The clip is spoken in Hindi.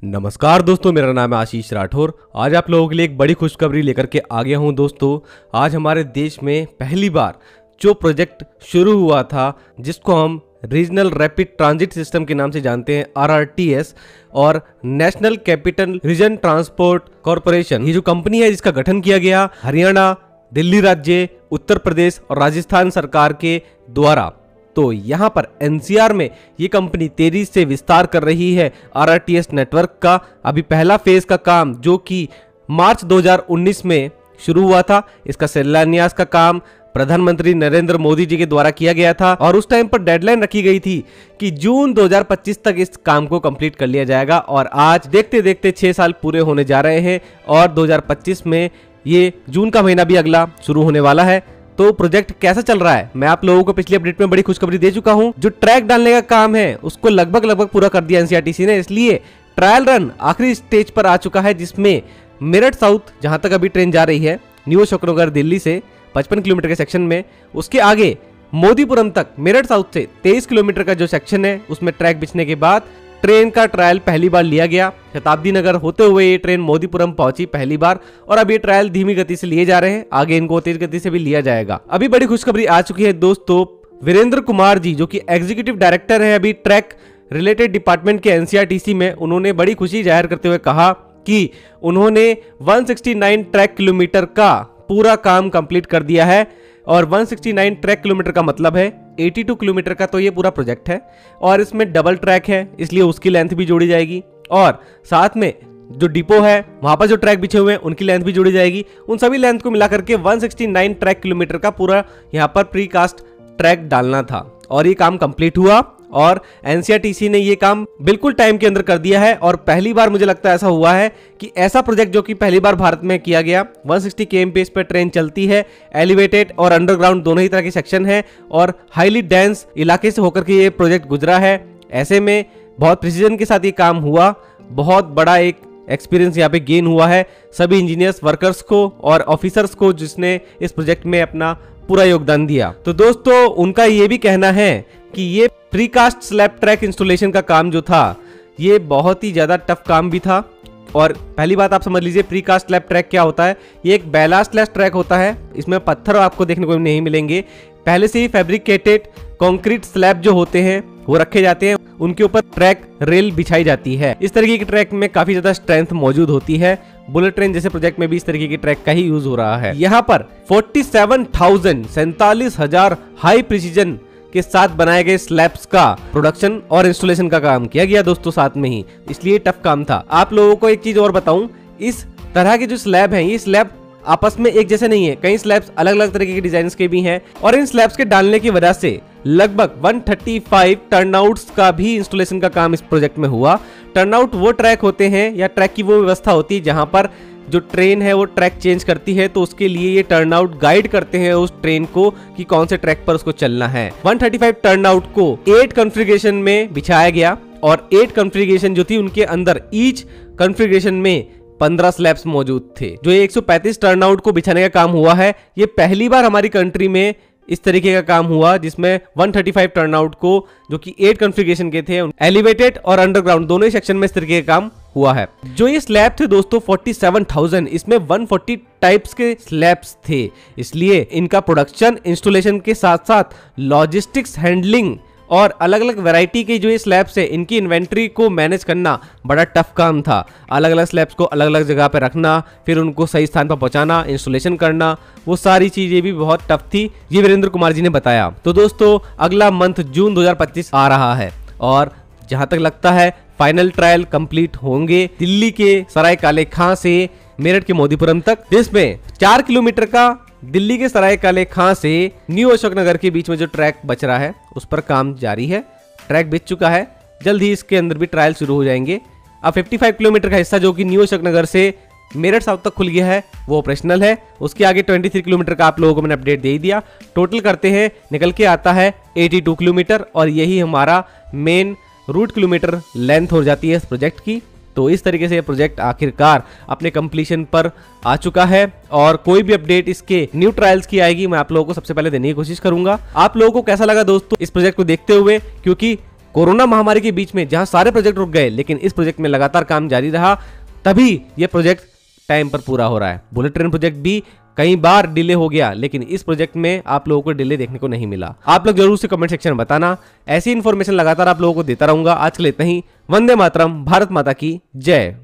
नमस्कार दोस्तों, मेरा नाम है आशीष राठौर। आज आप लोगों के लिए एक बड़ी खुशखबरी लेकर के आ गया हूं दोस्तों। आज हमारे देश में पहली बार जो प्रोजेक्ट शुरू हुआ था, जिसको हम रीजनल रैपिड ट्रांजिट सिस्टम के नाम से जानते हैं, RRTS, और national capital region transport corporation, ये जो कंपनी है जिसका गठन किया गया हरियाणा, दिल्ली राज्य, उत्तर प्रदेश और राजस्थान सरकार के द्वारा। तो यहाँ पर NCR में ये कंपनी तेजी से विस्तार कर रही है RRTS नेटवर्क का। अभी पहला फेज का काम जो कि मार्च 2019 में शुरू हुआ था, इसका शिलान्यास का काम प्रधानमंत्री नरेंद्र मोदी जी के द्वारा किया गया था और उस टाइम पर डेडलाइन रखी गई थी कि जून 2025 तक इस काम को कंप्लीट कर लिया जाएगा। और आज देखते देखते 6 साल पूरे होने जा रहे हैं और 2025 में ये जून का महीना भी अगला शुरू होने वाला है। तो प्रोजेक्ट कैसा चल रहा है, मैं आप लोगों को पिछली अपडेट में बड़ी खुशखबरी दे चुका हूं। जो ट्रैक डालने का काम है उसको लगभग पूरा कर दिया NCRTC ने, इसलिए ट्रायल रन आखिरी स्टेज पर आ चुका है, जिसमें मेरठ साउथ जहां तक अभी ट्रेन जा रही है न्यू अशोकनगर दिल्ली से 55 किलोमीटर के सेक्शन में, उसके आगे मोदीपुरम तक मेरठ साउथ से 23 किलोमीटर का जो सेक्शन है उसमें ट्रैक बिछने के बाद ट्रेन का ट्रायल पहली बार लिया गया। शताब्दी नगर होते हुए ये ट्रेन मोदीपुरम पहुंची पहली बार और अब ये ट्रायल धीमी गति से लिए जा रहे हैं, आगे इनको तेज गति से भी लिया जाएगा। अभी बड़ी खुशखबरी आ चुकी है दोस्तों, वीरेंद्र कुमार जी जो कि एग्जीक्यूटिव डायरेक्टर है अभी ट्रैक रिलेटेड डिपार्टमेंट के NCRTC में, उन्होंने बड़ी खुशी जाहिर करते हुए कहा कि उन्होंने 169 ट्रैक किलोमीटर का पूरा काम कंप्लीट कर दिया है। और 169 ट्रैक किलोमीटर का मतलब है 82 किलोमीटर का तो ये पूरा प्रोजेक्ट है और इसमें डबल ट्रैक है, इसलिए उसकी लेंथ भी जोड़ी जाएगी और साथ में जो डिपो है वहां पर जो ट्रैक बिछे हुए हैं उनकी लेंथ भी जोड़ी जाएगी। उन सभी लेंथ को मिलाकर के 169 ट्रैक किलोमीटर का पूरा यहाँ पर प्रीकास्ट ट्रैक डालना था और ये काम कंप्लीट हुआ और NCRTC ने ये काम बिल्कुल टाइम के अंदर कर दिया है। और पहली बार मुझे लगता है ऐसा हुआ है कि ऐसा प्रोजेक्ट जो कि पहली बार भारत में किया गया, 160 km/h पर ट्रेन चलती है, एलिवेटेड और अंडरग्राउंड दोनों ही तरह के सेक्शन है और हाईली डेंस इलाके से होकर के ये प्रोजेक्ट गुजरा है। ऐसे में बहुत प्रिसीजन के साथ ये काम हुआ, बहुत बड़ा एक एक्सपीरियंस यहाँ पे गेन हुआ है सभी इंजीनियर्स, वर्कर्स को और ऑफिसर्स को जिसने इस प्रोजेक्ट में अपना पूरा योगदान दिया। तो दोस्तों उनका ये भी कहना है कि ये प्रीकास्ट स्लैब ट्रैक इंस्टॉलेशन का काम जो था ये बहुत ही ज्यादा टफ काम भी था। और पहली बात आप समझ लीजिए, प्रीकास्ट स्लैब ट्रैक क्या होता है। ये एक बैलास्टलेस ट्रैक होता है, इसमें पत्थर आपको देखने को नहीं मिलेंगे, पहले से ही फैब्रिकेटेड कंक्रीट स्लैब जो होते हैं वो रखे जाते हैं, उनके ऊपर ट्रैक रेल बिछाई जाती है। इस तरीके की ट्रैक में काफी ज्यादा स्ट्रेंथ मौजूद होती है। बुलेट ट्रेन जैसे प्रोजेक्ट में भी इस तरीके की ट्रैक का ही यूज हो रहा है। यहाँ पर 47,000 हाई प्रिसीजन के साथ बनाए गए स्लैब्स का प्रोडक्शन और इंस्टॉलेशन का काम किया गया दोस्तों साथ में ही, इसलिए टफ काम था। आप लोगों को एक चीज और बताऊं, इस तरह के जो स्लैब हैं ये स्लैब आपस में एक जैसे नहीं है, कई स्लैब्स अलग अलग तरीके के डिजाइन के भी हैं और इन स्लैब्स के डालने की वजह से लगभग 135 टर्नआउट्स का भी इंस्टॉलेशन का काम इस प्रोजेक्ट में हुआ। टर्नआउट वो ट्रैक होते हैं या ट्रैक की वो व्यवस्था होती है जहां पर जो ट्रेन है वो ट्रैक चेंज करती है, तो उसके लिए ये टर्नआउट गाइड करते हैं उस ट्रेन को कि कौन से ट्रैक पर उसको चलना है। 135 टर्नआउट को 8 कॉन्फ़िगरेशन में बिछाया गया और 8 कॉन्फ़िगरेशन जो थी उनके अंदर ईच कॉन्फ़िगरेशन में 15 स्लैब्स मौजूद थे। जो ये 135 टर्नआउट को बिछाने का काम हुआ है, ये पहली बार हमारी कंट्री में इस तरीके का काम हुआ जिसमें 135 टर्नआउट को जो कि 8 कॉन्फ़िगरेशन के थे, एलिवेटेड और अंडरग्राउंड दोनों ही सेक्शन में इस तरीके का काम हुआ है। जो ये स्लैब थे दोस्तों 47,000, इसमें 140 टाइप्स के स्लैब्स थे, इसलिए इनका प्रोडक्शन इंस्टॉलेशन के साथ साथ लॉजिस्टिक्स हैंडलिंग और अलग अलग वैरायटी के जो ये स्लैब्स है इनकी इन्वेंट्री को मैनेज करना बड़ा टफ काम था। अलग अलग स्लैब्स को अलग अलग जगह पे रखना, फिर उनको सही स्थान पर पहुंचाना, इंस्टॉलेशन करना, वो सारी चीजें भी बहुत टफ थी, ये वीरेंद्र कुमार जी ने बताया। तो दोस्तों अगला मंथ जून 2025 आ रहा है और जहां तक लगता है फाइनल ट्रायल कंप्लीट होंगे दिल्ली के सराय काले खां से मेरठ के मोदीपुरम तक, जिसमें 4 किलोमीटर का दिल्ली के सराय काले खां से न्यू अशोकनगर के बीच में जो ट्रैक बच रहा है उस पर काम जारी है। ट्रैक बिछ चुका है, जल्द ही इसके अंदर भी ट्रायल शुरू हो जाएंगे। अब 55 किलोमीटर का हिस्सा जो कि न्यू अशोकनगर से मेरठ साउथ तक खुल गया है वो ऑपरेशनल है। उसके आगे 23 किलोमीटर का आप लोगों को मैंने अपडेट दे ही दिया। टोटल करते हैं निकल के आता है 82 किलोमीटर और यही हमारा मेन रूट किलोमीटर लेंथ हो जाती है इस प्रोजेक्ट की। तो इस तरीके से ये प्रोजेक्ट आखिरकार अपने कंप्लीशन पर आ चुका है और कोई भी अपडेट इसके न्यू ट्रायल्स की आएगी मैं आप लोगों को सबसे पहले देने की कोशिश करूंगा। आप लोगों को कैसा लगा दोस्तों इस प्रोजेक्ट को देखते हुए, क्योंकि कोरोना महामारी के बीच में जहां सारे प्रोजेक्ट रुक गए, लेकिन इस प्रोजेक्ट में लगातार काम जारी रहा, तभी ये प्रोजेक्ट टाइम पर पूरा हो रहा है। बुलेट ट्रेन प्रोजेक्ट भी कई बार डिले हो गया, लेकिन इस प्रोजेक्ट में आप लोगों को डिले देखने को नहीं मिला। आप लोग जरूर से कमेंट सेक्शन में बताना, ऐसी इन्फॉर्मेशन लगातार आप लोगों को देता रहूंगा। आज के लिए इतना ही। वंदे मातरम, भारत माता की जय।